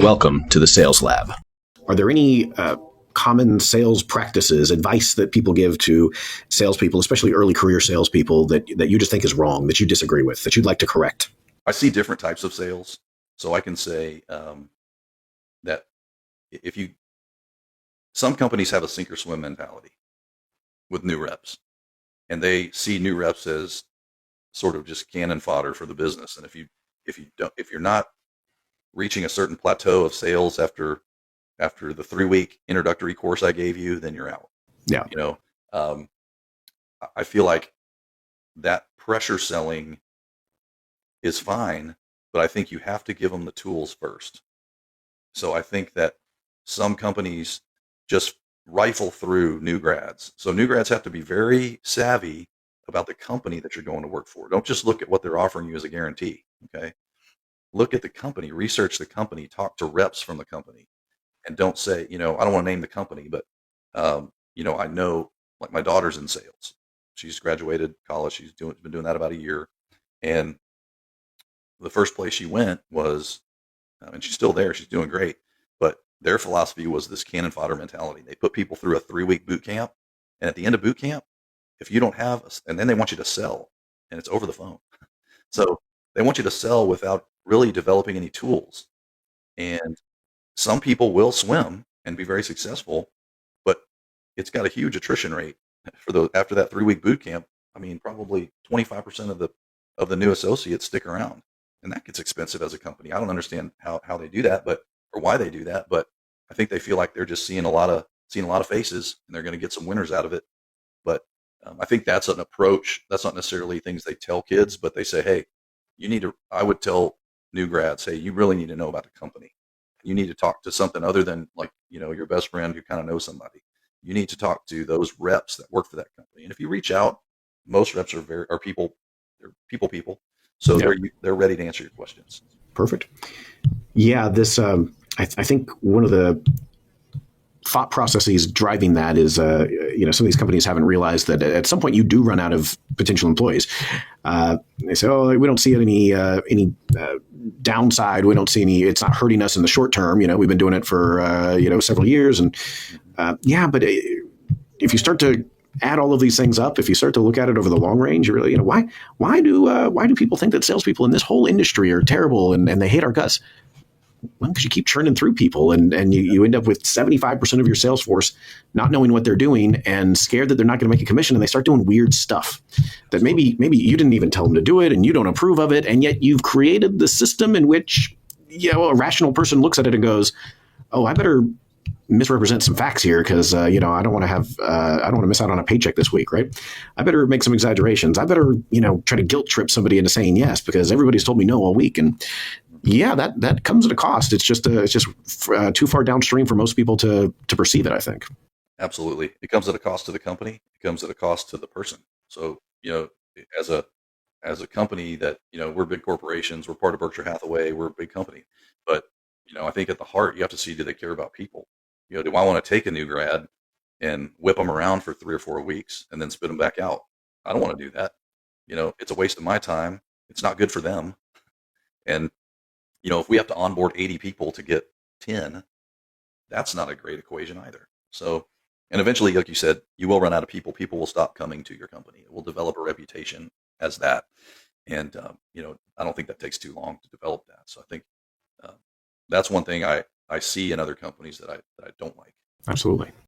Welcome to the Sales Lab. Are there any common sales practices, advice that people give to salespeople, especially early career salespeople, that you just think is wrong, that you disagree with, that you'd like to correct? I see different types of sales. So I can say that if you, some companies have a sink or swim mentality with new reps, and they see new reps as sort of just cannon fodder for the business. And if you're not reaching a certain plateau of sales after the 3-week introductory course I gave you, then you're out. Yeah. You know, um, I feel like that pressure selling is fine, but I think you have to give them the tools first. So I think that some companies just rifle through new grads. So new grads have to be very savvy about the company that you're going to work for. Don't just look at what they're offering you as a guarantee. Okay. Look at the company, research the company, talk to reps from the company, and don't say, I don't want to name the company, but, I know, like, my daughter's in sales. She's graduated college. Been doing that about a year. And the first place she went was, and she's still there. She's doing great. But their philosophy was this cannon fodder mentality. They put people through a 3-week boot camp. And at the end of boot camp, if you don't have, and then they want you to sell, and it's over the phone. So they want you to sell without really developing any tools. And some people will swim and be very successful, but it's got a huge attrition rate after that 3-week boot camp. I mean, probably 25% of the new associates stick around, and that gets expensive as a company. I don't understand how they do that, or why they do that, but I think they feel like they're just seeing a lot of faces, and they're going to get some winners out of it. But I think that's an approach. That's not necessarily things they tell kids, but they say, hey, I would tell new grads, hey, you really need to know about the company. You need to talk to something other than, like, your best friend who kind of knows somebody. You need to talk to those reps that work for that company. And if you reach out, most reps are people. They're people. So Yeah. they're ready to answer your questions. Perfect. Yeah, this I think one of the thought processes driving that is, some of these companies haven't realized that at some point you do run out of potential employees. They say, "Oh, we don't see any downside. We don't see any. It's not hurting us in the short term. We've been doing it for several years, and but if you start to add all of these things up, if you start to look at it over the long range, you really, why do people think that salespeople in this whole industry are terrible and they hate our guts? Well, because you keep churning through people, and you end up with 75% of your sales force not knowing what they're doing and scared that they're not going to make a commission, and they start doing weird stuff that maybe you didn't even tell them to do it, and you don't approve of it, and yet you've created the system in which a rational person looks at it and goes, "Oh, I better misrepresent some facts here because I don't want to miss out on a paycheck this week, right? I better make some exaggerations. I better try to guilt trip somebody into saying yes because everybody's told me no all week." And yeah, that comes at a cost. It's just too far downstream for most people to perceive it, I think. Absolutely. It comes at a cost to the company. It comes at a cost to the person. So, as a company that, we're big corporations, we're part of Berkshire Hathaway, we're a big company. But, I think at the heart, you have to see, do they care about people? Do I want to take a new grad and whip them around for 3 or 4 weeks and then spit them back out? I don't want to do that. It's a waste of my time. It's not good for them. And, if we have to onboard 80 people to get 10, that's not a great equation either. So, and eventually, like you said, you will run out of people. People will stop coming to your company. It will develop a reputation as that. And, I don't think that takes too long to develop that. So I think that's one thing I see in other companies that I don't like. Absolutely.